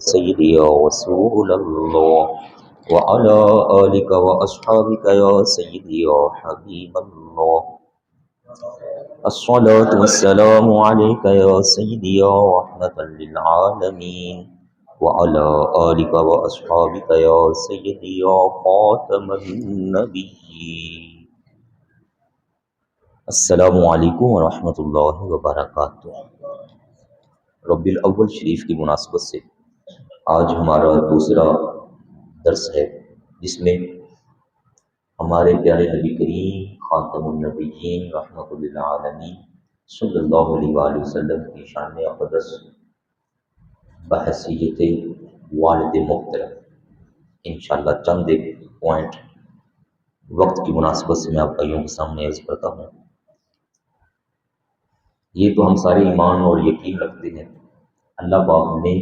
سيدي يا رسول الله وعلى آلك وأصحابك يا سيدي يا حبيب الله. الصلاة والسلام عليك يا سيدي يا رحمة للعالمين وعلى آلك وأصحابك يا سيدي يا خاتم النبيين. السلام علیکم ورحمۃ اللہ وبرکاتہ. ربی الاول شریف کی مناسبت سے آج ہمارا دوسرا درس ہے، جس میں ہمارے پیارے نبی کریم خاتم النبیین رحمۃ للعالمین صلی اللہ علیہ وآلہ وسلم کی شان اقدس بحیثیت والد محترم انشاءاللہ چند ایک پوائنٹ وقت کی مناسبت سے میں آپ بھائیوں کے سامنے عرض کرتا ہوں. یہ تو ہم سارے ایمان اور یقین رکھتے ہیں، اللہ پاک نے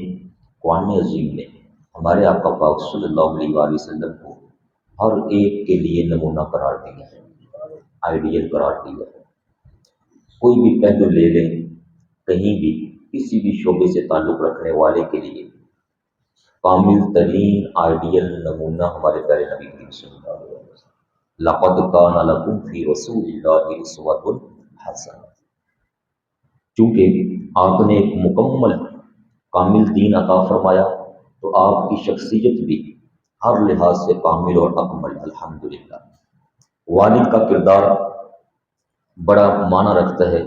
قرآن عظیم میں ہمارے آقا پاک صلی اللہ علیہ وآلہ وسلم کو ہر ایک کے لیے نمونہ قرار دیا ہے، آئیڈیل قرار دیا ہے. کوئی بھی پہلو لے لیں، کہیں بھی کسی بھی شعبے سے تعلق رکھنے والے کے لیے کامل ترین آئیڈیل نمونہ ہمارے پیارے نبی کریم صلی اللہ علیہ وسلم. لقد کان لکم فی رسول اللہ اسوۃ حسنہ. چونکہ آپ نے ایک مکمل کامل دین عطا فرمایا تو آپ کی شخصیت بھی ہر لحاظ سے کامل اور اکمل الحمدللہ. والد کا کردار بڑا معنی رکھتا ہے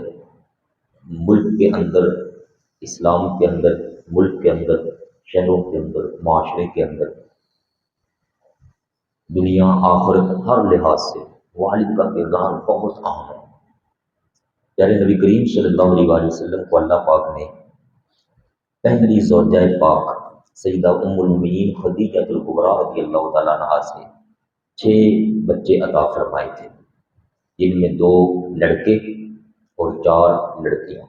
ملک کے اندر، اسلام کے اندر، ملک کے اندر، شہروں کے اندر، معاشرے کے اندر، دنیا آخرت ہر لحاظ سے والد کا کردار بہت اہم ہے. پیارے نبی کریم صلی اللہ علیہ وآلہ وسلم کو اللہ پاک نے پہلی زوجہ پاک سیدہ ام المؤمنین خدیجہ الکبریٰ رضی اللہ تعالیٰ عنہا سے 6 بچے عطا فرمائے تھے، جن میں 2 لڑکے اور 4 لڑکیاں،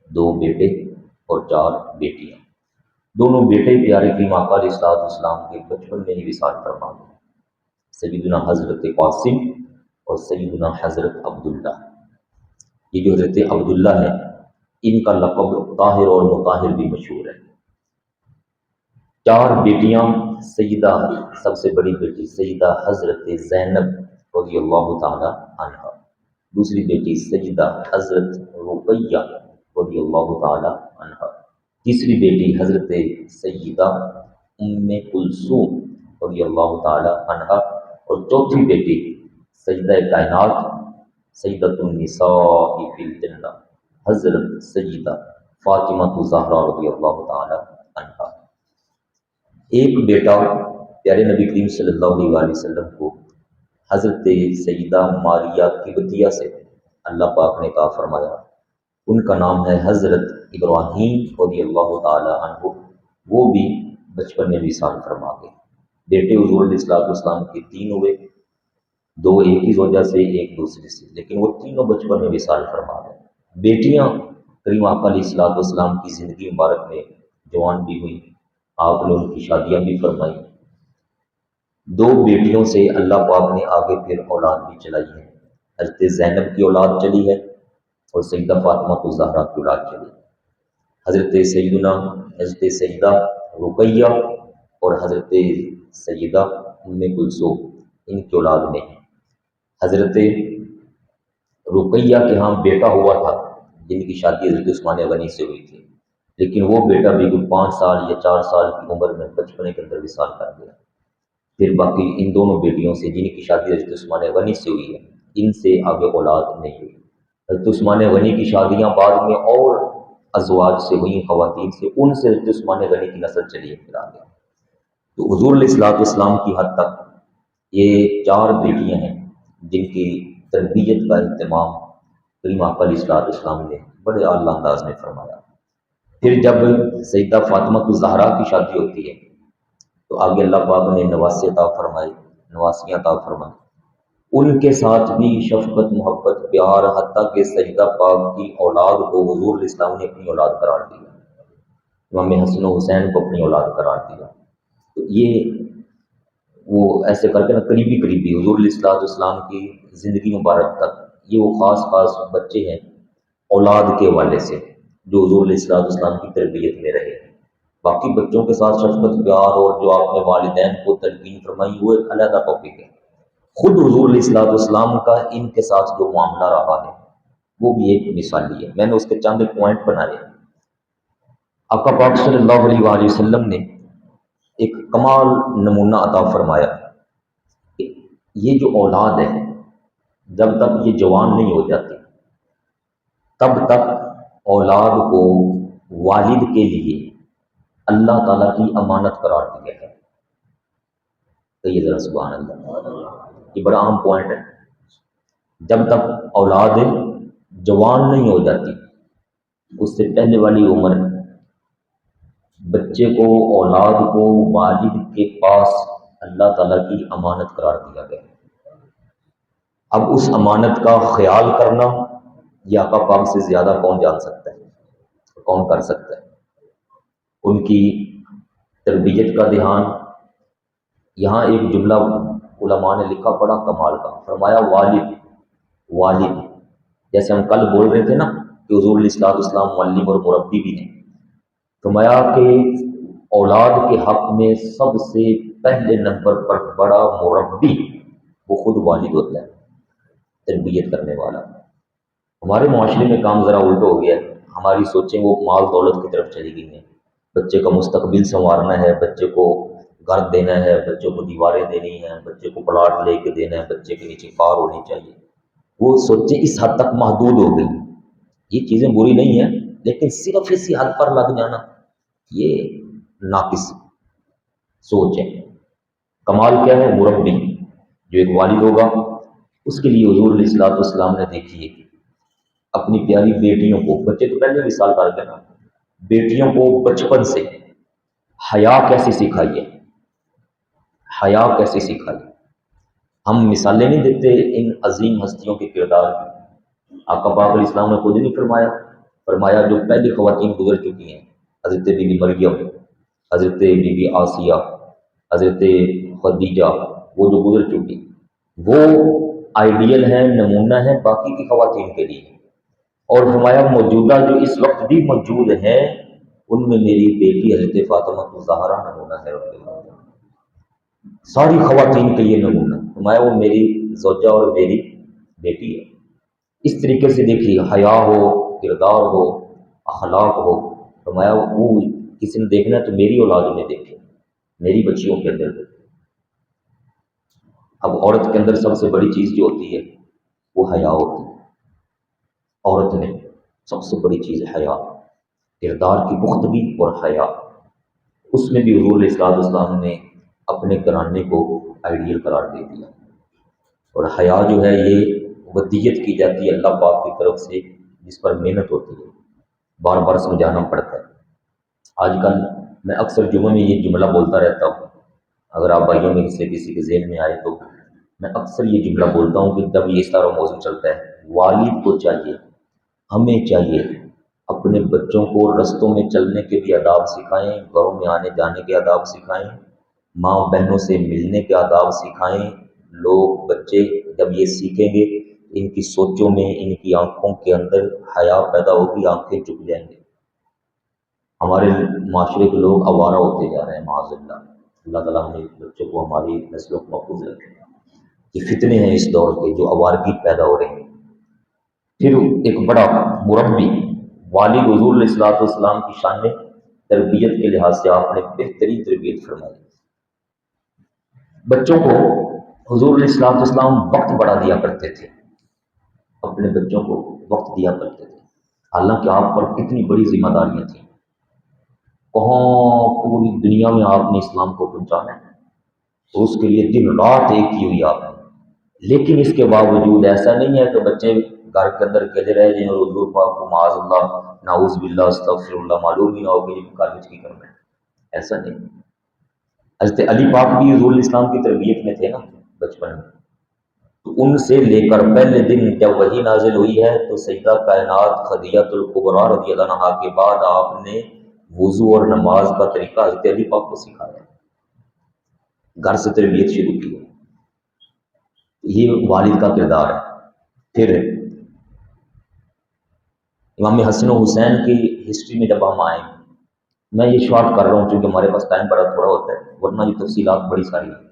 2 بیٹے اور 4 بیٹیاں. دونوں بیٹے پیارے کریم آقا علیہ الصلوۃ والسلام کے بچپن میں ہی وصال فرما گئے، سیدنا حضرت قاسم اور سیدنا حضرت عبداللہ. یہ جو حضرت عبداللہ ہے ان کا لقب طاہر اور مطہر بھی مشہور ہے. 4 بیٹیاں، سیدہ سب سے بڑی بیٹی سیدہ حضرت زینب رضی اللہ تعالی عنہا، دوسری بیٹی سیدہ حضرت رقیہ رضی اللہ تعالی عنہا، تیسری بیٹی حضرت سیدہ ام کلثوم رضی اللہ تعالی عنہا، اور چوتھی بیٹی سیدہ کائنات سیدۃ النساء فی الجنہ حضرت سیدہ فاطمہ الزہرا رضی اللہ تعالی عنہا. ایک بیٹا پیارے نبی کریم صلی اللہ علیہ وآلہ وسلم کو حضرت سیدہ ماریہ قبطیہ سے اللہ پاک نے عطا فرمایا. ان کا نام ہے حضرت ابراہیم رضی اللہ تعالی عنہ. وہ بھی بچپن میں وصال فرما گئے. بیٹے حضور علیہ السلام کے 3 ہوئے، 2 ایک ہی زوجہ سے، ایک دوسری سے، لیکن وہ تینوں بچپن میں وصال فرما گئے. بیٹیاں کریم آقا علیہ السلام کی زندگی مبارک میں جوان بھی ہوئی، آپ نے ان کی شادیاں بھی فرمائی. 2 بیٹیوں سے اللہ پاک نے آگے پھر اولاد بھی چلائی ہے. حضرت زینب کی اولاد چلی ہے اور سیدہ فاطمہ الزہرا کی اولاد چلی. حضرت سیدہ رقیہ اور حضرت سیدہ ام کلثوم ان کی اولاد میں ہیں. حضرت رقیہ کے ہاں بیٹا ہوا تھا جن کی شادی حضرت عثمان غنی سے ہوئی تھی، لیکن وہ بیٹا بھی 5 سال یا 4 سال کی عمر میں بچپنے کے اندر وصال کر گیا. پھر باقی ان دونوں بیٹیوں سے جن کی شادی حضرت عثمان غنی سے ہوئی ہے، ان سے آگے اولاد نہیں ہوئی. حضرت عثمان غنی کی شادیاں بعد میں اور ازواج سے ہوئی، خواتین سے، ان سے حضرت عثمان غنی کی نسل چلی ہے پھر آگے. تو حضور علیہ السلام کی حد تک یہ 4 بیٹیاں ہیں جن کی تربیت کا اہتمام کریم آقا علیہ السلام نے بڑے اعلیٰ انداز میں فرمایا. پھر جب سیدہ فاطمہ الزہرا کی شادی ہوتی ہے تو آگے اللہ پاک نے نواسے عطا فرمائے، نواسیاں عطا فرمائے. ان کے ساتھ بھی شفقت، محبت، پیار، حتیٰ کہ سیدہ پاک کی اولاد کو حضور علیہ السلام نے اپنی اولاد قرار دیا، امام حسن و حسین کو اپنی اولاد قرار دیا. تو یہ وہ ایسے کر کے نا قریبی حضور علیہ السلام کی زندگی مبارک تک یہ وہ خاص بچے ہیں اولاد کے حوالے سے جو حضور علیہ السلام کی تربیت میں رہے. باقی بچوں کے ساتھ شفقت پیار اور جو آپ نے والدین کو تلقین فرمائی وہ ایک علیحدہ ٹاپک ہے. خود حضور علیہ الصلوۃ والسلام کا ان کے ساتھ جو معاملہ رہا ہے وہ بھی ایک مثالی ہے. میں نے اس کے چند پوائنٹ بنائے. آقا پاک صلی اللہ علیہ وآلہ وسلم نے ایک کمال نمونہ عطا فرمایا کہ یہ جو اولاد ہے جب تک یہ جوان نہیں ہو جاتی تب تک اولاد کو والد کے لیے اللہ تعالیٰ کی امانت قرار دیا ہے. تو یہ ذرا سبحان اللہ، یہ بڑا اہم پوائنٹ ہے. جب تک اولاد جوان نہیں ہو جاتی اس سے پہلے والی عمر بچے کو اولاد کو والد کے پاس اللہ تعالیٰ کی امانت قرار دیا گیا. اب اس امانت کا خیال کرنا یہ آقا پاک سے زیادہ کون جان سکتا ہے، کون کر سکتا ہے. ان کی تربیت کا دھیان. یہاں ایک جملہ علماء نے لکھا بڑا کمال کا، فرمایا والد والد. جیسے ہم کل بول رہے تھے نا کہ حضور علیہ الصلوۃ والسلام معلم اور مربی بھی ہیں، فرمایا کہ اولاد کے حق میں سب سے پہلے نمبر پر بڑا مربی وہ خود والد ہوتا ہے، تربیت کرنے والا. ہمارے معاشرے میں کام ذرا الٹا ہو گیا ہے. ہماری سوچیں وہ مال دولت کی طرف چلی گئی ہیں. بچے کا مستقبل سنوارنا ہے، بچے کو گھر دینا ہے، بچے کو دیواریں دینی ہیں، بچے کو پلاٹ لے کے دینا ہے، بچے کے نیچے کار ہونی چاہیے. وہ سوچیں اس حد تک محدود ہو گئی. یہ چیزیں بری نہیں ہیں لیکن صرف اسی حد پر لگ جانا یہ ناقص سوچ ہے. کمال کیا ہے؟ مربی جو ایک والد ہوگا. اس کے لیے حضور علیہ الصلوۃ والسلام نے دیکھیے اپنی پیاری بیٹیوں کو، بچے تو پہلے مثال کر کے نا، بیٹیوں کو بچپن سے حیا کیسے سکھائی ہے، حیا کیسے سکھائی. ہم مثالیں نہیں دیتے ان عظیم ہستیوں کے کردار کی. آقا پاک علیہ السلام نے خود نہیں فرمایا، فرمایا جو پہلی خواتین گزر چکی ہیں، حضرت بی بی مریم، حضرت بی بی آسیہ، حضرت خدیجہ، وہ جو گزر چکی وہ آئیڈیل ہیں، نمونہ ہیں باقی کی خواتین کے لیے. اور فرمایا موجودہ جو اس وقت بھی موجود ہیں ان میں میری بیٹی حضرت فاطمہ الزہرا نمونہ ہے. ساری خواتین کے لیے نمونہ. فرمایا وہ میری زوجہ اور میری بیٹی ہے. اس طریقے سے دیکھیے حیا ہو، کردار ہو، اخلاق ہو. فرمایا وہ کسی نے دیکھنا ہے تو میری اولاد میں دیکھے، میری بچیوں کے اندر دیکھے. اب عورت کے اندر سب سے بڑی چیز جو ہوتی ہے وہ حیا ہوتی ہے. عورت میں سب سے بڑی چیز حیا، کردار کی پختگی اور حیا. اس میں بھی حضور علیہ الصلوۃ والسلام نے اپنے گھرانے کو آئیڈیل قرار دے دیا. اور حیا جو ہے یہ ودیت کی جاتی ہے اللہ پاک کی طرف سے، جس پر محنت ہوتی ہے، بار بار سمجھانا پڑتا ہے. آج کل میں اکثر جمعہ میں یہ جملہ بولتا رہتا ہوں، اگر آپ بھائیوں میں سے کسی کے ذہن میں آئے تو میں اکثر یہ جملہ بولتا ہوں کہ جب یہ اس طرح موضوع چلتا ہے، والد کو چاہیے، ہمیں چاہیے اپنے بچوں کو رستوں میں چلنے کے بھی آداب سکھائیں، گھروں میں آنے جانے کے آداب سکھائیں، ماں بہنوں سے ملنے کے آداب سکھائیں. لوگ بچے جب یہ سیکھیں گے ان کی سوچوں میں، ان کی آنکھوں کے اندر حیا پیدا ہوگی، آنکھیں جھک جائیں گے. ہمارے معاشرے کے لوگ آوارہ ہوتے جا رہے ہیں معاذ اللہ. اللہ تعالیٰ نے بچوں کو ہماری نسلوں کو محفوظ رکھے. یہ فتنے ہیں اس دور کے جو آوارگی پیدا ہو رہے ہیں. پھر ایک بڑا مربی والد حضور علیہ الصلوۃ والسلام کی شان میں تربیت کے لحاظ سے آپ نے بہترین تربیت فرمائی. بچوں کو حضور علیہ الصلوۃ والسلام وقت بڑا دیا کرتے تھے، اپنے بچوں کو وقت دیا کرتے تھے. حالانکہ آپ پر کتنی بڑی ذمہ داریاں تھیں، کہاں پوری دنیا میں آپ نے اسلام کو پہنچانا ہے اور اس کے لیے دن رات ایک کی ہوئی آپ نے. لیکن اس کے باوجود ایسا نہیں ہے کہ بچے گھر کے اندر اکیلے رہ جائیں اور حضور پاک کو معاذ اللہ نعوذ باللہ استغفر اللہ معلوم ہی نہ ہو کہ یہ کالج کی کرنا ہے. ایسا نہیں. حضرت علی پاک بھی حضور علیہ السلام کی تربیت میں تھے نا بچپن میں. تو ان سے لے کر پہلے دن جب وحی نازل ہوئی ہے تو سیدہ کائنات خدیجہ الکبریٰ رضی اللہ عنہا کے بعد آپ نے وضو اور نماز کا طریقہ حضرت علی پاک کو سکھایا، گھر سے تربیت شروع کی. یہ والد کا کردار ہے. پھر امام حسن و حسین کی ہسٹری میں جب ہم آئیں، میں یہ شارٹ کر رہا ہوں چونکہ ہمارے پاس ٹائم بڑا تھوڑا ہوتا ہے، ورنہ یہ تفصیلات بڑی ساری ہیں۔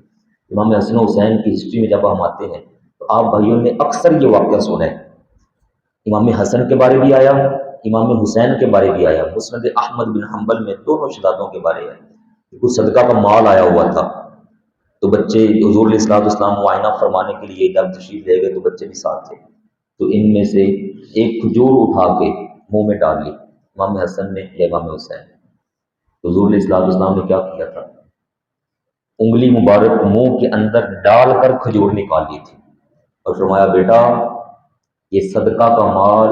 امام حسن و حسین کی ہسٹری میں جب ہم آتے ہیں تو آپ بھائیوں نے اکثر یہ واقعہ سنا ہے، امام حسن کے بارے بھی آیا، امام حسین کے بارے بھی آیا، مسند احمد بن حنبل میں دونوں شہزادوں کے بارے ہے۔ کچھ صدقہ کا مال آیا ہوا تھا، تو بچے حضور علیہ الصلوۃ والسلام معائنہ فرمانے کے لیے جب تشریف لے گئے تو بچے بھی ساتھ تھے، تو ان میں سے ایک کھجور اٹھا کے منہ میں ڈال لی امام حسن نے یا امام حسین۔ حضور علیہ الصلوۃ والسلام نے کیا کیا تھا، انگلی مبارک منہ کے اندر ڈال کر کھجور نکال لی تھی اور فرمایا بیٹا یہ صدقہ کا مال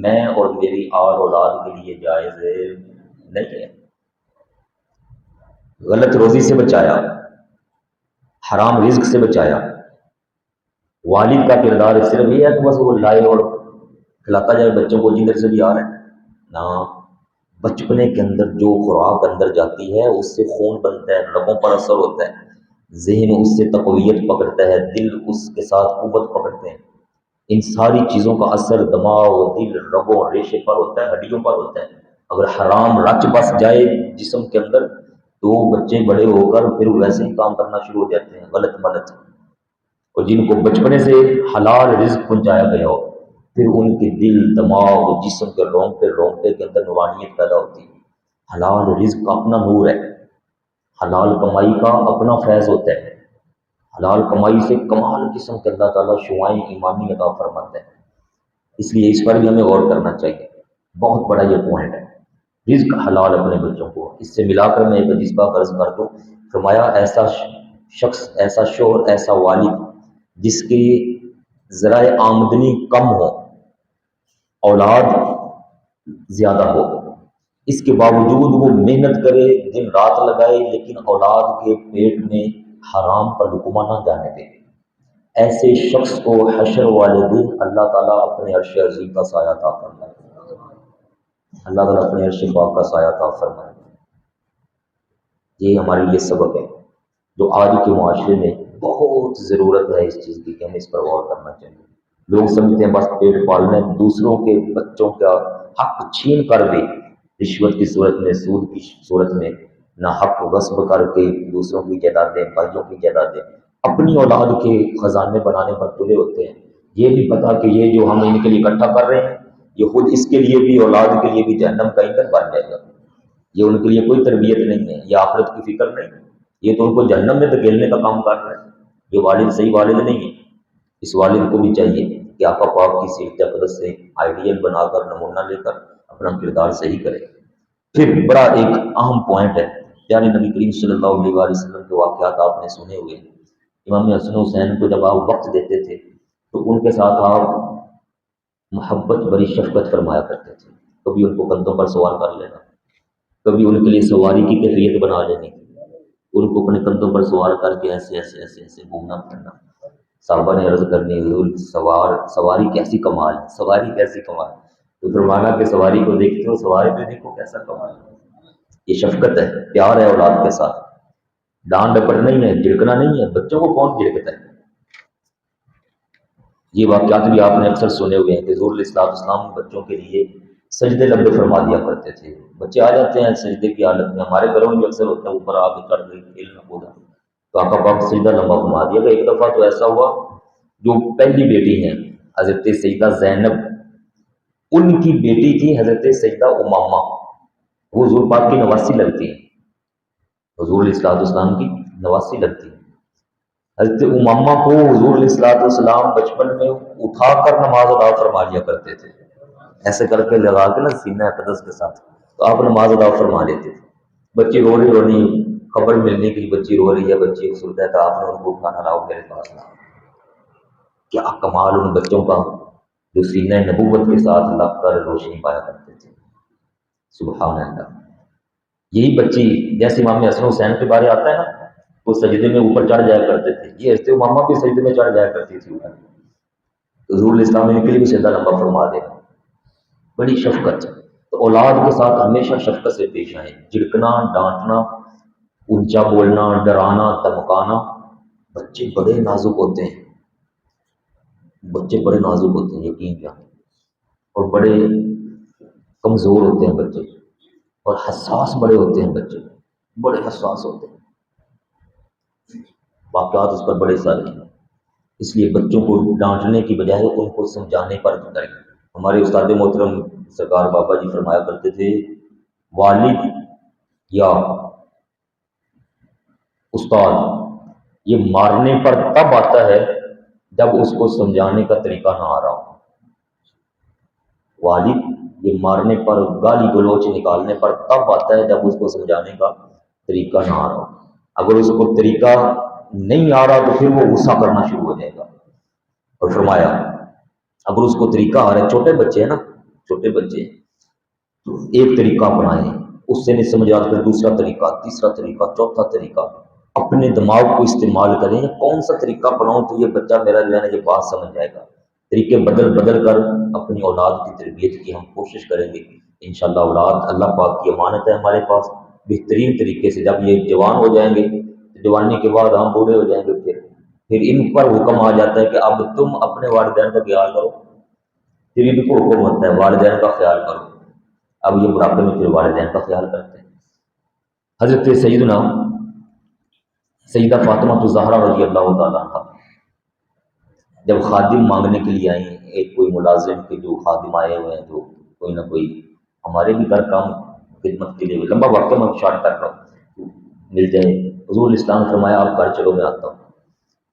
میں اور میری آل اولاد کے لیے جائز نہیں ہے۔ غلط روزی سے بچایا، حرام رزق سے بچایا۔ والد کا کردار صرف یہ ہے کہ بس وہ لائے اور کھلاتا جائے بچوں کو جدھر سے بھی آ رہے ہیں نہ، بچپنے کے اندر جو خوراک اندر جاتی ہے اس سے خون بنتا ہے، رگوں پر اثر ہوتا ہے، ذہن اس سے تقویت پکڑتا ہے، دل اس کے ساتھ قوت پکڑتے ہیں۔ ان ساری چیزوں کا اثر دماغ، دل، رگوں، ریشے پر ہوتا ہے، ہڈیوں پر ہوتا ہے۔ اگر حرام رچ بس جائے جسم کے اندر تو بچے بڑے ہو کر پھر ویسے ہی کام کرنا شروع ہو جاتے ہیں غلط ملط۔ اور جن کو بچپنے سے حلال رزق پہنچایا گیا ہو پھر ان کے دل، دماغ، جسم کے رونگٹے رونگٹے کے اندر نورانیت پیدا ہوتی ہے۔ حلال رزق کا اپنا نور ہے، حلال کمائی کا اپنا فیض ہوتا ہے، حلال کمائی سے کمال قسم کے اللہ تعالیٰ شعائیں ایمانی عطا فرماتا ہے۔ اس لیے اس پر بھی ہمیں غور کرنا چاہیے، بہت بڑا یہ پوائنٹ ہے، رزق حلال اپنے بچوں کو۔ اس سے ملا کر میں ایک حدیث پاک عرض کر دوں، فرمایا ایسا شخص، ایسا شوہر، ایسا والد جس کی ذرائع آمدنی کم ہو، اولاد زیادہ ہو، اس کے باوجود وہ محنت کرے، دن رات لگائے، لیکن اولاد کے پیٹ میں حرام کا لقمہ نہ جانے دے، ایسے شخص کو حشر والے دن اللہ تعالیٰ اپنے عرش عظیم کا سایہ عطا فرمائے، اللہ تعالیٰ اپنے عرش پاک کا سایہ عطا فرمائے۔ یہ ہمارے لیے سبق ہے جو آج کے معاشرے میں بہت ضرورت ہے اس چیز کی کہ ہمیں اس پر غور کرنا چاہیے۔ لوگ سمجھتے ہیں بس پیٹ پالنا ہے، دوسروں کے بچوں کا حق چھین کر بھی، رشوت کی صورت میں، سود کی صورت میں، نہ حق غصب کر کے دوسروں کی جائیدادیں، بھائیوں کی جائیدادیں، اپنی اولاد کے خزانے بنانے پر تلے ہوتے ہیں، یہ بھی پتا کہ یہ جو ہم ان کے لیے اکٹھا کر رہے ہیں یہ خود اس کے لیے بھی، اولاد کے لیے بھی جہنم کا ایندھن بن جائے گا۔ یہ ان کے لیے کوئی تربیت نہیں ہے، یہ آخرت کی فکر نہیں ہے، یہ تو ان کو جہنم میں دھکیلنے کا کام کر رہے ہیں۔ یہ والد صحیح والد نہیں ہے۔ اس والد کو بھی چاہیے کہ آقا پاک کی سیرت اقدس سے آئیڈیل بنا کر، نمونہ لے کر اپنا کردار صحیح کرے۔ پھر بڑا ایک اہم پوائنٹ ہے، یعنی نبی کریم صلی اللہ علیہ وآلہ وسلم کے واقعات آپ نے سنے ہوئے ہیں۔ امام حسن حسین کو جب آپ وقت دیتے تھے تو ان کے ساتھ آپ محبت بڑی شفقت فرمایا کرتے تھے، کبھی ان کو کندھوں پر سوار کر لینا، کبھی ان کے لیے سواری کی کیفیت بنا لینی، ان کو اپنے کندھوں پر سوار کر کے ایسے ایسے ایسے ایسے گھومنا پھرنا۔ صحابہ نے عرض کرنی، حضور سواری کیسی کمال ہے، سواری کیسی کمال ہے، تو فرمانا کہ سواری کو دیکھتے ہو، سواری پہ دیکھو کیسا کمال ہے۔ یہ شفقت ہے، پیار ہے اولاد کے ساتھ، ڈانٹ ڈپٹ نہیں ہے، جھڑکنا نہیں ہے۔ بچوں کو کون جھڑکتا ہے؟ یہ واقعات بھی آپ نے اکثر سنے ہوئے ہیں کہ حضور علیہ الصلوۃ والسلام بچوں کے لیے سجدے لمبے فرما دیا کرتے تھے۔ بچے آ جاتے ہیں سجدے کی حالت میں، ہمارے گھروں میں بھی اکثر ہوتا ہے، اوپر آ کے چڑھ گئی، کھیلنا کودا، تو آقا پاک سجدہ لمبا فرما دیا گیا۔ ایک دفعہ تو ایسا ہوا، جو پہلی بیٹی ہیں حضرت سیدہ زینب، ان کی بیٹی تھی حضرت سیدہ امامہ، وہ حضور پاک کی نواسی لگتی ہیں، حضور علیہ الصلوۃ والسلام کی نواسی لگتی ہیں۔ حضرت امامہ کو حضور علیہ الصلوۃ والسلام بچپن میں اٹھا کر نماز ادا فرما لیا کرتے تھے، ایسے کر کے لگا کے نا سینہ اقدس کے ساتھ، تو آپ نماز ادا فرما لیتے تھے۔ بچی رو رہی خبر ملنے کی، بچی رو رہی ہے، بچی کو سنتا ہے تو آپ نے ان کو اٹھانا، لاؤ میرے پاس لاؤ۔ کیا کمال ان بچوں کا جو سینہ نبوت کے ساتھ لگ کر روشنی پایا کرتے تھے، سبحان اللہ۔ یہی بچی جیسے امام حسن حسین کے بارے آتا ہے نا، وہ سجدے میں اوپر چڑھ جایا کرتے تھے، یہ حضرت امامہ بھی سجدے میں چڑھ جایا کرتی تھی اوپر، حضور علیہ السلام نے ان کے لیے بھی سجدہ لمبا فرما دے، بڑی شفقت۔ تو اولاد کے ساتھ ہمیشہ شفقت سے پیش آئیں، جھڑکنا، ڈانٹنا، اونچا بولنا، ڈرانا، دمکانا۔ بچے بڑے نازک ہوتے ہیں، بچے بڑے نازک ہوتے ہیں، یقین جانیں، اور بڑے کمزور ہوتے ہیں بچے، اور حساس بڑے ہوتے ہیں بچے، بڑے حساس ہوتے ہیں، واقعات اس پر بڑے سارے ہیں۔ اس لیے بچوں کو ڈانٹنے کی بجائے ان کو سمجھانے پر کریں۔ ہمارے استاد محترم سرکار بابا جی فرمایا کرتے تھے، والد یا استاد یہ مارنے پر تب آتا ہے جب اس کو سمجھانے کا طریقہ نہ آ رہا ہو۔ والد یہ مارنے پر، گالی گلوچ نکالنے پر تب آتا ہے جب اس کو سمجھانے کا طریقہ نہ آ رہا ہو۔ اگر اس کو طریقہ نہیں آ رہا تو پھر وہ غصہ کرنا شروع ہو جائے گا۔ اور فرمایا اگر اس کو طریقہ آ رہا ہے، چھوٹے بچے ہیں نا، چھوٹے بچے ہیں، تو ایک طریقہ اپنائیں، اس سے نہیں سمجھ آتا پھر دوسرا طریقہ، تیسرا طریقہ، چوتھا طریقہ، اپنے دماغ کو استعمال کریں، کون سا طریقہ اپناؤں تو یہ بچہ میرا جو ہے نا یہ بات سمجھ جائے گا۔ طریقے بدل بدل کر اپنی اولاد کی تربیت کی ہم کوشش کریں گے انشاءاللہ۔ اولاد اللہ پاک کی امانت ہے ہمارے پاس، بہترین طریقے سے جب یہ جوان ہو جائیں گے، جوانی کے بعد ہم بوڑھے ہو جائیں گے، پھر ان پر حکم آ جاتا ہے کہ اب تم اپنے والدین کا خیال کرو، پھر ان کو حکم ہوتا ہے والدین کا خیال کرو۔ اب یہ بڑھاپے میں پھر والدین کا خیال کرتے ہیں۔ حضرت سیدہ فاطمہ الزہرا رضی اللہ تعالیٰ عنہ جب خادم مانگنے کے لیے آئی ہیں، ایک کوئی ملازم کے جو خادم آئے ہوئے ہیں، جو کوئی نہ کوئی ہمارے بھی گھر کام خدمت کے لیے، لمبا واقعہ میں شارٹ کر رہا ہوں، مل جائے۔ حضور اسلام نے فرمایا آپ گھر چلو میں آتا ہوں۔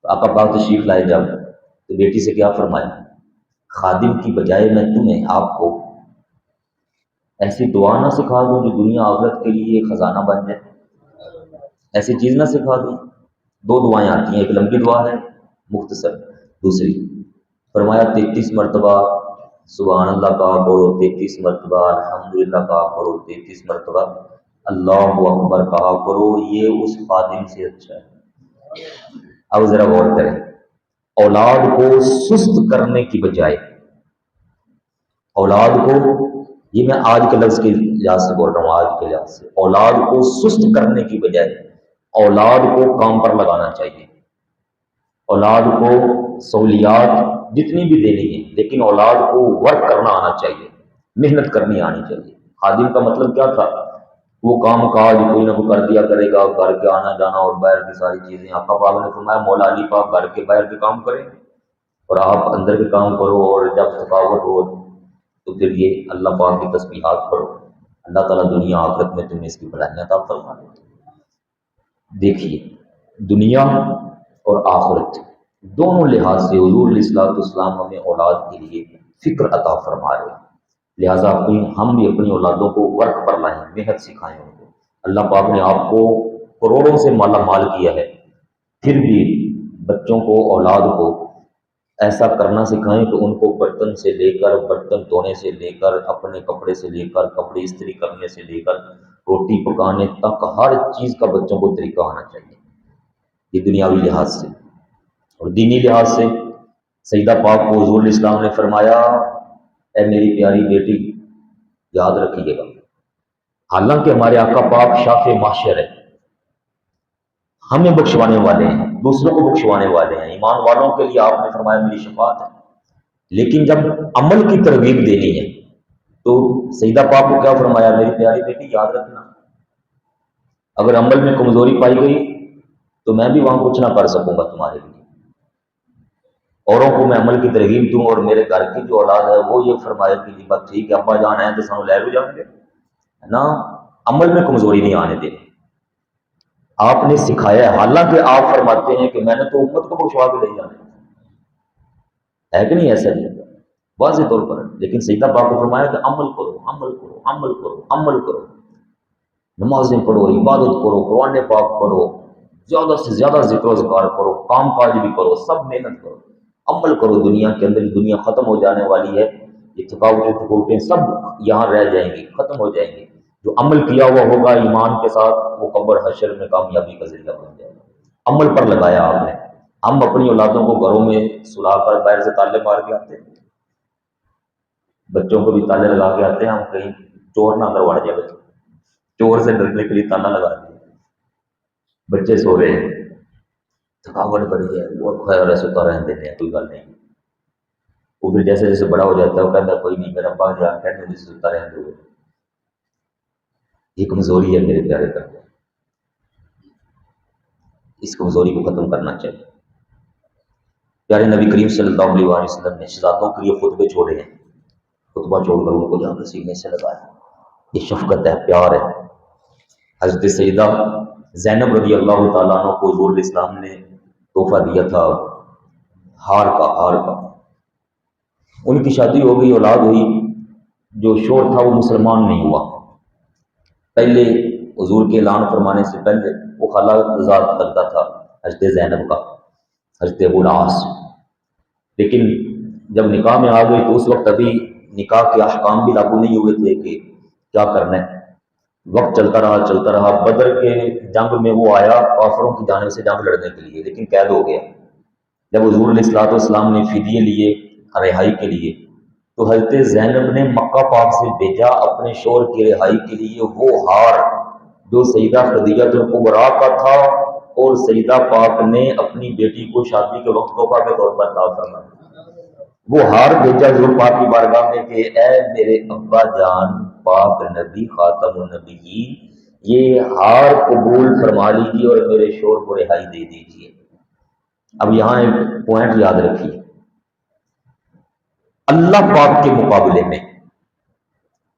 تو آقا پاک تشریف لائے جب، تو بیٹی سے کیا فرمایا، خادم کی بجائے میں تمہیں، آپ کو ایسی دعا نہ سکھا دوں جو دنیا آخرت کے لیے خزانہ بن جائے، ایسی چیز نہ سکھا دوں۔ دو دعائیں آتی ہیں، ایک لمبی دعا ہے مختصر، دوسری فرمایا 33 مرتبہ سبحان اللہ کہا کرو، 33 مرتبہ الحمدللہ کہا کرو، 33 مرتبہ اللہ اکبر کہا کرو، یہ اس خادم سے اچھا ہے۔ اب ذرا غور کریں، اولاد کو سست کرنے کی بجائے، اولاد کو، یہ میں آج کے لفظ کے لحاظ سے بول رہا ہوں، آج کے لحاظ سے اولاد کو سست کرنے کی بجائے اولاد کو کام پر لگانا چاہیے۔ اولاد کو سہولیات جتنی بھی دینی ہے، لیکن اولاد کو ورک کرنا آنا چاہیے، محنت کرنی آنی چاہیے۔ خادم کا مطلب کیا تھا، وہ کام کاج کوئی نہ کوئی کر دیا کرے گا، گھر کے آنا جانا اور باہر کی ساری چیزیں۔ آقا پاک نے فرمایا مولا علی پاک گھر کے باہر کے کام کریں اور آپ اندر کے کام کرو، اور جب تھکاوٹ ہو تو پھر یہ اللہ پاک کی تسبیحات پڑھو، اللہ تعالیٰ دنیا آخرت میں تمہیں اس کی بھلائیاں عطا فرما دے۔ دیکھیے دنیا اور آخرت دونوں لحاظ سے حضور علیہ الصلوۃ والسلام ہمیں اولاد کے لیے فکر عطا فرما رہے ہیں، لہٰذا ہم بھی اپنی اولادوں کو ورک پر لائیں، محنت سکھائیں ان کو۔ اللہ پاک نے آپ کو کروڑوں سے مالا مال کیا ہے، پھر بھی بچوں کو، اولاد کو ایسا کرنا سکھائیں کہ ان کو برتن سے لے کر، برتن دھونے سے لے کر، اپنے کپڑے سے لے کر، کپڑے استری کرنے سے لے کر، روٹی پکانے تک ہر چیز کا بچوں کو طریقہ آنا چاہیے، یہ دنیاوی لحاظ سے۔ اور دینی لحاظ سے سیدہ پاک کو حضور علیہ السلام نے فرمایا اے میری پیاری بیٹی یاد رکھیے گا، حالانکہ ہمارے آقا پاک شاف محشر ہے، ہمیں بخشوانے والے ہیں، دوسروں کو بخشوانے والے ہیں، ایمان والوں کے لیے آپ نے فرمایا میری شفاعت ہے، لیکن جب عمل کی ترغیب دینی ہے تو سیدہ پاک کو کیا فرمایا، میری پیاری بیٹی یاد رکھنا اگر عمل میں کمزوری پائی گئی تو میں بھی وہاں کچھ نہ کر سکوں گا تمہارے لیے، اوروں کو میں عمل کی ترغیب دوں اور میرے گھر کی جو اولاد ہے وہ یہ فرمائے کہ جی بات ٹھیک ہے ابا جان ہے تو سانو لے لو جان گے نا، عمل میں کمزوری نہیں آنے دیں۔ آپ نے سکھایا ہے، حالانکہ آپ فرماتے ہیں کہ میں نے تو امت کو بخشوا کے لے جانا ہے کہ نہیں، ایسا نہیں واضح طور پر، لیکن سیدہ پاک کو فرمایا کہ عمل کرو، عمل کرو، عمل کرو، عمل کرو، نمازیں پڑھو، عبادت کرو، قرآن پاک پڑھو، زیادہ سے زیادہ ذکر و اذکار کرو، کام کاج بھی کرو، سب محنت کرو، عمل کرو۔ دنیا کے اندر دنیا ختم ہو جانے والی ہے، یہ تھکاوٹیں سب یہاں رہ جائیں گی، ختم ہو جائیں گی۔ جو عمل کیا ہوا ہوگا ایمان کے ساتھ وہ قبر حشر میں کامیابی کا ذریعہ بن جائے گا۔ عمل پر لگایا آپ نے۔ ہم اپنی اولادوں کو گھروں میں سلا کر باہر سے تالے مار کے آتے ہیں، بچوں کو بھی تالے لگا کے آتے ہیں، ہم کہیں چور نہ اندر وڑ جائے، بچے چور سے ڈرنے کے لیے تالا لگا دیا، بچے سو رہے ہیں، تھکاوٹ بڑی ہے، وہ خیر ہے سوتا رہنے دیتے ہیں، کوئی گل نہیں۔ وہ پھر جیسے جیسے بڑا ہو جاتا ہے وہ کہتا ہے کوئی نہیں، میرا ابا جان کہتے ہیں جسے سوتا رہنے دو۔ یہ کمزوری ہے میرے پیارے پر، اس کمزوری کو ختم کرنا چاہیے۔ پیارے نبی کریم صلی اللہ علیہ وسلم نے شہزادوں کے لیے خطبے چھوڑے ہیں، خطبہ چھوڑ کر ان کو جا کر سینے سے لگایا، یہ شفقت ہے، پیار ہے۔ حضرت سیدہ زینب رضی اللہ تعالیٰ عنہ کو حضور علیہ السلام نے تحفہ دیا تھا ہار کا۔ ان کی شادی ہو گئی، اولاد ہوئی، جو شور تھا وہ مسلمان نہیں ہوا۔ پہلے حضور کے اعلان فرمانے سے پہلے وہ خالہ ذات لگتا تھا حضرت زینب کا، حضرت ابو العاص، لیکن جب نکاح میں آ گئی تو اس وقت ابھی نکاح کے احکام بھی لاگو نہیں ہوئے تھے کہ کیا کرنا ہے۔ وقت چلتا رہا، بدر کے جنگ میں وہ آیا کافروں کی جانب سے جنگ لڑنے کے لیے، لیکن قید ہو گیا۔ جب حضور علیہ الصلوۃ والسلام نے فدیے لیے رہائی کے لیے، تو حضرت زینب نے مکہ پاک سے بھیجا اپنے شوہر کی رہائی کے لیے وہ ہار جو سیدہ خدیجہ الکبریٰ کا تھا، اور سیدہ پاک نے اپنی بیٹی کو شادی کے وقت تحفہ کے طور پر عطا فرمایا۔ وہ ہار بھیجا حضور پاک کی بارگاہ میں کہ اے میرے ابا جان پاک نبی خاتم النبیین، یہ ہار قبول فرما لیجیے اور میرے شوہر کو رہائی دے دیجیے۔ اب یہاں ایک پوائنٹ یاد رکھیے، اللہ پاک کے مقابلے میں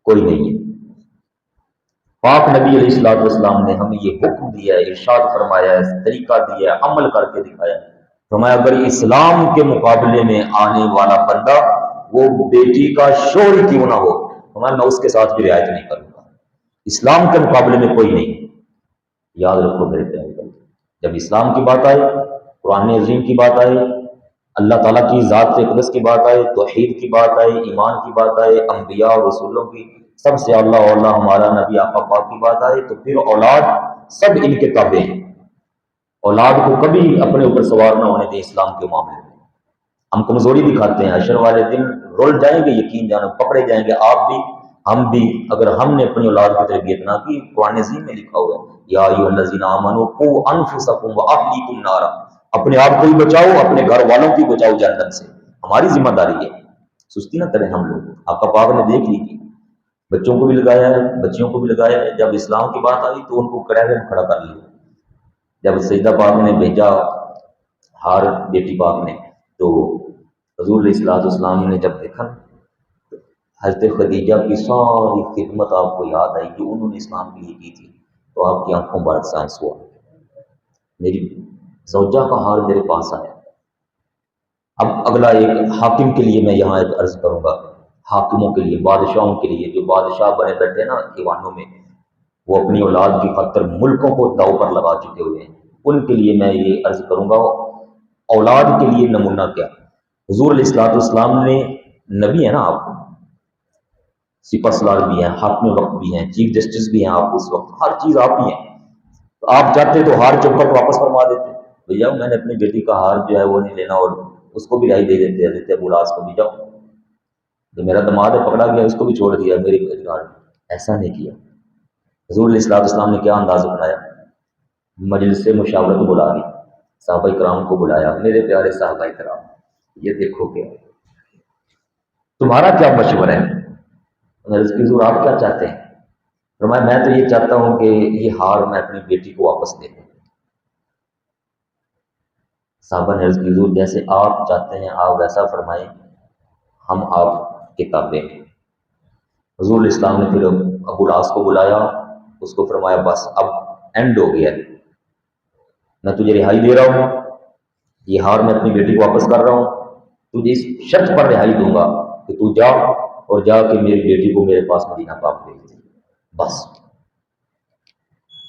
کوئی نہیں ہے۔ پاک نبی علیہ الصلوۃ والسلام نے ہمیں یہ حکم دیا ہے، ارشاد فرمایا ہے، طریقہ دیا ہے، عمل کر کے دکھایا ہے۔ فرمایا اگر اسلام کے مقابلے میں آنے والا بندہ وہ بیٹی کا شوہر کیوں نہ ہو، فرمایا میں اس کے ساتھ بھی رعایت نہیں کروں گا۔ اسلام کے مقابلے میں کوئی نہیں۔ یاد رکھو میرے پیارے بھائی، جب اسلام کی بات آئے، قرآن عظیم کی بات آئے، اللہ تعالیٰ کی ذات اقدس کی بات آئے، توحید کی بات آئے، ایمان کی بات آئے، انبیاء اور رسولوں کی سب سے اللہ ہمارا نبی آقا پاک کی بات آئے، تو پھر اولاد سب ان کے تابع ہیں۔ اولاد کو کبھی اپنے اوپر سوار نہ ہونے دیں اسلام کے معاملے میں۔ ہم کمزوری دکھاتے ہیں، حشر والے دن رول جائیں گے، یقین جانو پکڑے جائیں گے، آپ بھی ہم بھی، اگر ہم نے اپنی اولاد کی تربیت نہ کی۔ قرآن عظیم میں لکھا ہوا ہے یا ایھا الذین آمنوا قوا انفسکم واہلیکم نارا، اپنے آپ کو بھی بچاؤ، اپنے گھر والوں کی بچاؤ جہنم سے، ہماری ذمہ داری ہے۔ سستی نہ کریں ہم لوگ۔ آقا پاک نے دیکھ لی تھی، بچوں کو بھی لگایا ہے، بچیوں کو بھی لگایا ہے، جب اسلام کی بات آئی تو ان کو کڑے میں کھڑا کر لیا۔ جب سیدہ پاک نے بھیجا ہار بیٹی پاک نے، تو حضور علیہ الصلوۃ والسلام نے جب دیکھا، حضرت خدیجہ کی ساری خدمت آپ کو یاد آئی جو انہوں نے اسلام کے لیے کی تھی، تو آپ کی آنکھوں بار سانس ہوا، میری زوجہ کا ہار میرے پاس آیا۔ اب اگلا ایک حاکم کے لیے میں یہاں ایک عرض کروں گا، حاکموں کے لیے، بادشاہوں کے لیے، جو بادشاہ بنے بیٹھے نا ایوانوں میں، وہ اپنی اولاد کی خاطر ملکوں کو داؤ پر لگا چکے ہوئے ہیں، ان کے لیے میں یہ عرض کروں گا، اولاد کے لیے نمونہ کیا؟ حضور علیہ الصلوۃ والسلام نے، نبی ہے نا آپ، سپہ سالار بھی ہیں، حاکم وقت بھی ہیں، چیف جسٹس بھی ہیں آپ اس وقت، ہر چیز آپ ہی ہیں۔ تو آپ چاہتے تو ہار چپ کر واپس فرما دیتے، بھیا میں نے اپنی بیٹی کا ہار جو ہے وہ نہیں لینا، اور اس کو بھی رہائی دے دیتے، حضرت ابو العاص کو بھی، جاؤ جو میرا دماد ہے پکڑا گیا اس کو بھی چھوڑ دیا، میری بیٹگار۔ ایسا نہیں کیا۔ حضور علیہ الصلوۃ والسلام نے کیا انداز اپنایا؟ مجلس سے مشاورت بلا دی، صحابہ کرام کو بلایا، میرے پیارے صحابہ کرام یہ دیکھو کہ تمہارا کیا مشورہ ہے؟ عرض کی حضور آپ کیا چاہتے ہیں؟ فرمایا میں تو یہ چاہتا ہوں کہ یہ ہار میں اپنی بیٹی کو واپس دے دوں۔ صحابہ نے عرض کی حضور جیسے آپ چاہتے ہیں آپ ویسا فرمائیں، ہم آپ کے تابع ہیں۔ حضور علیہ السلام نے پھر ابو العاص کو بلایا، اس کو فرمایا بس اب اینڈ ہو گیا ہے، میں تجھے رہائی دے رہا ہوں، یہ ہار میں اپنی بیٹی کو واپس کر رہا ہوں، تجھے اس شرط پر رہائی دوں گا کہ تو جا اور جا کے میری بیٹی کو میرے پاس مدینہ پاک بھیج دے، بس۔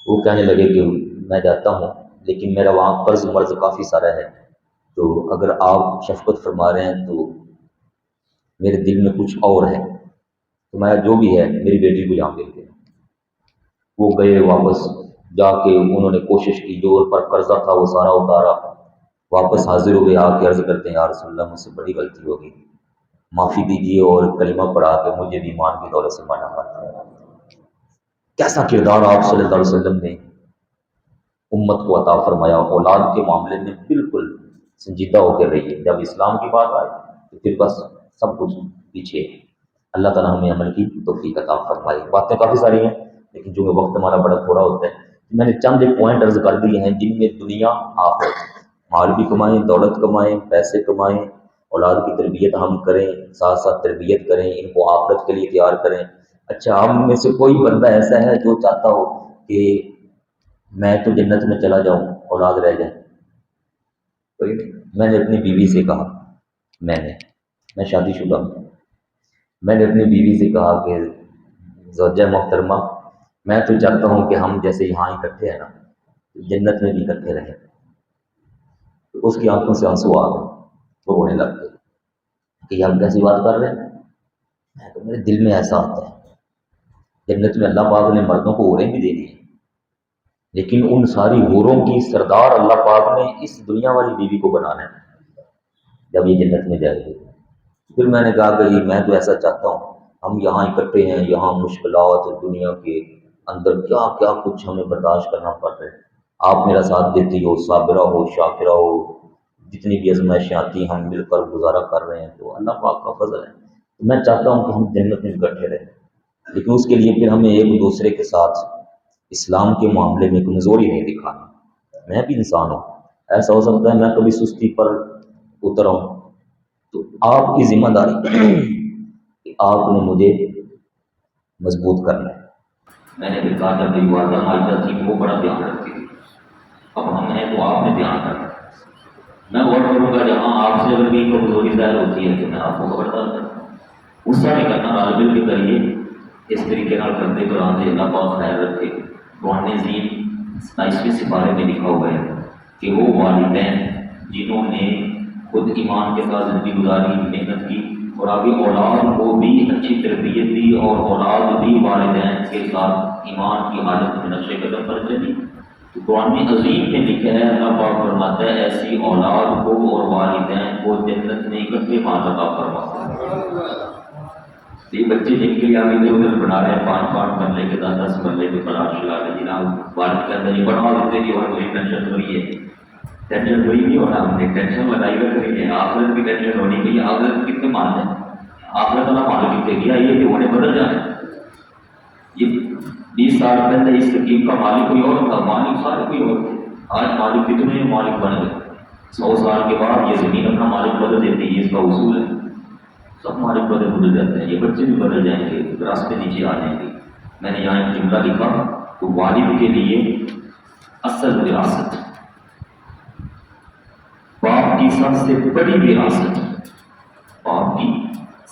وہ کہنے لگے کہ میں جاتا ہوں لیکن میرا وہاں قرض مرض کافی سارا ہے، تو اگر آپ شفقت فرما رہے ہیں تو میرے دل میں کچھ اور ہے، تو میں جو بھی ہے میری بیٹی کو یہاں بھیج دیں۔ وہ گئے واپس، جا کے انہوں نے کوشش کی، جو ان پر قرضہ تھا وہ سارا اتارا، واپس حاضر ہوئے، آ کے عرض کرتے ہیں یا رسول اللہ مجھ سے بڑی غلطی ہو گئی، معافی دیجیے اور کلمہ پڑھا کے مجھے بھی ایمان کی دولت سے مانا فرمائے۔ کیسا کردار آپ صلی اللہ علیہ وسلم نے امت کو عطا فرمایا، اولاد کے معاملے میں بالکل سنجیدہ ہو کے رہیے، جب اسلام کی بات آئے تو پھر بس سب کچھ پیچھے ہے۔ اللہ تعالیٰ ہمیں عمل کی توفیق عطا فرمائے۔ باتیں کافی ساری ہیں لیکن جو وقت ہمارا بڑا تھوڑا ہوتا ہے، میں نے چند ایک پوائنٹ عرض کر دیے ہیں جن میں دنیا آخرت، مال بھی کمائیں، دولت کمائیں، پیسے کمائیں، اولاد کی تربیت ہم کریں، ساتھ ساتھ تربیت کریں، ان کو آخرت کے لیے تیار کریں۔ اچھا، ہم میں سے کوئی بندہ ایسا ہے جو چاہتا ہو کہ میں تو جنت میں چلا جاؤں، اولاد رہ جائے؟ کوئی نہیں۔ میں نے اپنی بیوی سے کہا، میں شادی شدہ ہوں، میں نے اپنی بیوی سے کہا کہ زوجہ محترمہ، میں تو چاہتا ہوں کہ ہم جیسے یہاں اکٹھے ہیں نا، جنت میں بھی اکٹھے رہیں۔ تو اس کی آنکھوں سے آنسو آ گئے، وہ رونے لگ گئے کہ یہ آپ کیسی بات کر رہے ہیں؟ میں تو میرے دل میں ایسا آتا ہے، جنت میں اللہ پاک نے مردوں کو حوریں بھی دینی ہیں، لیکن ان ساری حوروں کی سردار اللہ پاک نے اس دنیا والی بیوی کو بنانا ہے جب یہ جنت میں جائے گی۔ پھر میں نے کہا کہ میں تو ایسا چاہتا ہوں، ہم یہاں اکٹھے ہیں، یہاں مشکلات دنیا کے اندر کیا کیا کچھ ہمیں برداشت کرنا پڑ رہا ہے، آپ میرا ساتھ دیتی ہو، صابرہ ہو، شاکرہ ہو، جتنی بھی آزمائشیں آتی ہیں ہم مل کر گزارا کر رہے ہیں، تو اللہ پاک کا فضل ہے۔ میں چاہتا ہوں کہ ہم جنت میں اکٹھے رہیں، لیکن اس کے لیے پھر ہمیں ایک دوسرے کے ساتھ اسلام کے معاملے میں کمزوری نہیں دکھانی۔ میں بھی انسان ہوں، ایسا ہو سکتا ہے میں کبھی سستی پر اتر آؤں، تو آپ کی ذمہ داری کہ آپ نے مجھے مضبوط کرنا ہے۔ میں نے پھر کہا جب میری والدہ ماجدہ تھی وہ بڑا دھیان رکھتی تھی، اب ہم ہیں تو آپ نے دھیان رکھنا ہے۔ میں غور کروں گا جہاں آپ سے اگر کوئی کمزوری ظاہر ہوتی ہے تو میں آپ کو خبردار کروں، غصہ نہیں کرنا، غالب علم کے ذریعے اس طریقے نال کرتے قرآن سے اللہ پاک خیر رکھے۔ قرآن عظیم 27ویں سپارے میں لکھا ہوا ہے کہ وہ والدین جنہوں نے خود ایمان کے ساتھ زندگی گزاری، محنت کی، اور آگے اولاد کو بھی اچھی تربیت دی، اور اولاد بھی والدین کے ساتھ ایمان کی حالت میں نقش قدم پر چلی، تو قرآن عظیم میں لکھا ہے، اللہ پاک فرماتا ہے ایسی اولاد کو اور والدین کو جنت میں اکٹھے مال عطا فرماتا ہے۔ یہ بچے جن کے لیے ہم ادھر ادھر بنا رہے ہیں، 5 مرلے کے 10 مرلے کے پلاٹ چلا رہے جناب، والد کے اندر یہ بڑھا دیتے کہ اور کوئی ٹینشن ہو رہی ہے، ٹینشن ہوئی نہیں ہونا، ہم نے ٹینشن لگائی رکھ رہی ہے، آخرت کی ٹینشن ہونی چاہیے۔ آخرت کتنے مان ہے، آخرت والا مان کتنے گیا، یہ کہ انہیں بدل جانا ہے۔ یہ 20 سال پہلے اس تقیم کا مالک کوئی اور تھا، مالک سارے کوئی اور تھے، آج مالک کتنے مالک بن گئے۔ 100 سال کے بعد یہ زمین اپنا مالک بدل دیتی ہے، یہ اس کا اصول ہے، سب مالک بدل جاتے ہیں، یہ بچے بھی بدل جائیں گے، راستے نیچے آ جائیں گے۔ میں نے یہاں ایک جملہ لکھا تو والد کے لیے اصل وراثت، باپ کی سب سے بڑی وراثت، باپ کی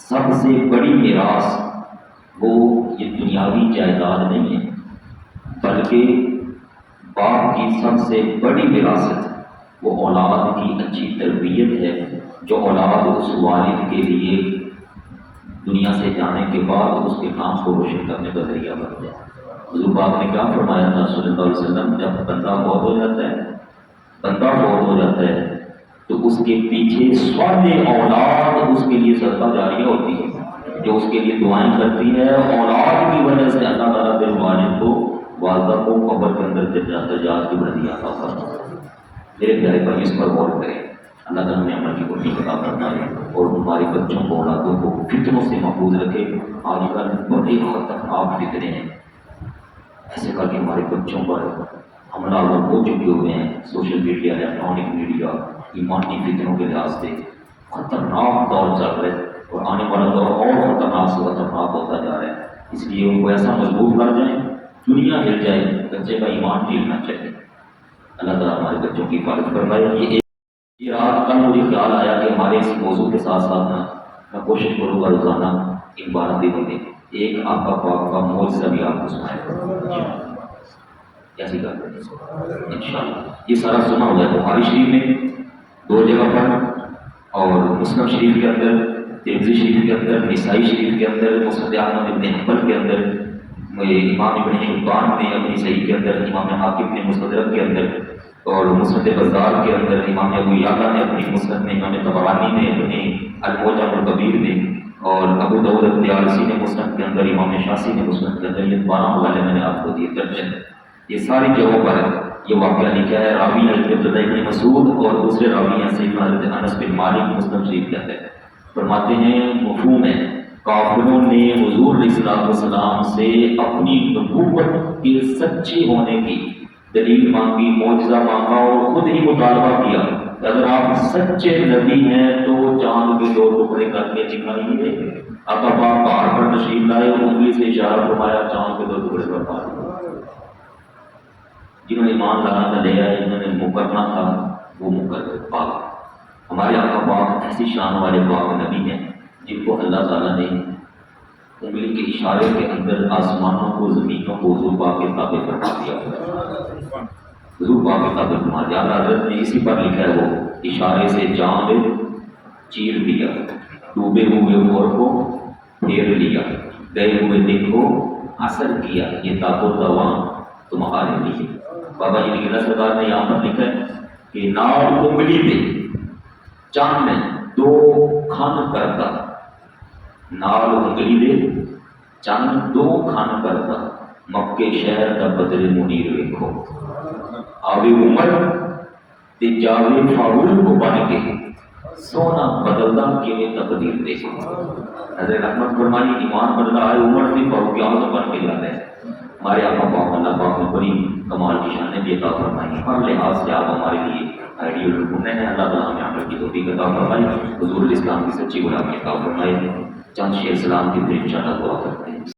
سب سے بڑی میراث وہ یہ دنیاوی جائیداد نہیں ہے، بلکہ باپ کی سب سے بڑی وراثت وہ اولاد کی اچھی تربیت ہے، جو اولاد اس والد کے لیے دنیا سے جانے کے بعد اس کے نام کو روشن کرنے کا ذریعہ بن جائے۔ حضور پاک نے کیا فرمایا تھا صلی اللہ علیہ وسلم، جب بندہ فوت ہو جاتا ہے، بندہ فوت ہو جاتا ہے تو اس کے پیچھے صالح اولاد اس کے لیے صدقہ جاریہ ہوتی ہے، جو اس کے لیے دعائیں کرتی ہے، اولاد کی وجہ سے اللہ تعالیٰ کے والد کو، والدہ کو قبر کے اندر درجات کی بلندی عطا فرماتا ہے۔ میرے پیارے بھائی اس پر غور کریں، اللہ تعالیٰ نے عمل کی توفیق عطا فرمائے اور ہمارے بچوں کو، اولادوں کو فتنوں سے محفوظ رکھے۔ آج کل بڑے خطرناک فتنے ہیں، ایسے کر کے ہمارے بچوں پر حملہ ہو چکے ہوئے ہیں، سوشل میڈیا، الیکٹرانک میڈیا، ایمانی فتنوں کے لحاظ سے خطرناک دور چل رہا ہے، اور آنے والا دور اور خطرناک سے خطرناک ہوتا جا رہا ہے۔ اس لیے ان کو ایسا مضبوط کر جائیں، دنیا ہل جائے، بچے کا ایمان ہلنا چاہیے۔ اللہ تعالیٰ ہمارے بچوں کی حفاظت فرمائے۔ یہ رات کل مجھے خیال آیا کہ ہمارے اس موضوع کے ساتھ ساتھ میں کوشش کروں گا روزانہ ان 12 دنوں میں ایک آقا پاک کا معجزہ بھی آپ کو سنائے، کیسی کرتے ہیں انشاءاللہ۔ یہ سارا سنا ہوا ہے بخاری شریف میں 2 جگہ پر، اور مسلم شریف کے اندر، ترمذی شریف کے اندر، نسائی شریف کے اندر، مسند احمد بن حنبل کے اندر، امام ابن حبان نے اپنی صحیح کے اندر، امام حاکم نے مستدرک کے اندر، اور مسند بزار کے اندر امام ابو یعلا نے اپنی مسند میں، امام طبرانی نے اپنی المعجم الکبیر میں، اور ابو داؤد الطیالسی نے مسند کے اندر، امام شاسی نے مسند کے اندر، یہ 12 حوالے میں نے آپ کو دیے درج ہیں۔ یہ ساری جگہوں پر یہ واقعہ لکھا ہے۔ راوی حضرت عبداللہ ابن مسعود اور دوسرے راوی ہیں سیدنا حضرت انس بن مالک، مسلم شریف کے اندر فرماتے ہیں مفہوم ہے کافروں نے حضور علیہ السلام سے اپنی نبوت کے سچے ہونے کی دلیل مانگی، معجزہ مانگا اور خود ہی مطالبہ کیا کہ اگر آپ سچے نبی ہیں تو چاند کے 2 ٹکڑے کر کے دکھائیے۔ آقا پاک پہاڑ پر تشریف لائے، انگلی سے اشارہ فرمایا، چاند کے 2 ٹکڑے پر پا دیے۔ جنہوں نے ایمان لانا تھا لے آئے، جنہوں نے مکرنا تھا وہ مکر پاک۔ ہمارے آقا پاک ایسی شان والے پاک نبی ہیں جن کو اللہ تعالیٰ نے انگلی کے اشارے کے اندر آسمانوں کو، زمینوں کو حضور پاک کے تابع فرما دیا۔ حضور پاک کے تابع فرما دیا۔ حضرت نے اسی پر لکھا ہے، وہ اشارے سے چاند چیر دیا، ڈوبے ہوئے غور کو پھیر لیا، گئے ہوئے دن کو اثر کیا، یہ تاب و توان تمہارے لیے۔ بابا جی نگینا سرکار نے یہاں پر لکھا ہے کہ نال انگلی دے چاند 2 کھان کرتا، نال انگلی دے چاند 2 کھان کرتا، مکے شہر کا بدر منیر ویکھو، آوے عمر تے جاوے فاروق بن کے، سونا بدلدا کیویں تقدیر دے۔ حضرت رحمت فرمائی، ایمان بدلا ہے عمر سے فاروق اعظم بن کے جاتا ہے۔ ہمارے آقا پاک اللہ پاک نے بڑی کمال کی شانیں بھی عطا فرمائی، ہر لحاظ سے آپ ہمارے لیے آئیڈیل نمونے ہیں۔ اللہ تعالیٰ ہمیں عمل کی توفیق عطا فرمائی، حضور الاسلام کی سچی غلامی عطا فرمائے۔ چند شعر سلام کی پھر انشاءاللہ دعا کرتے ہیں۔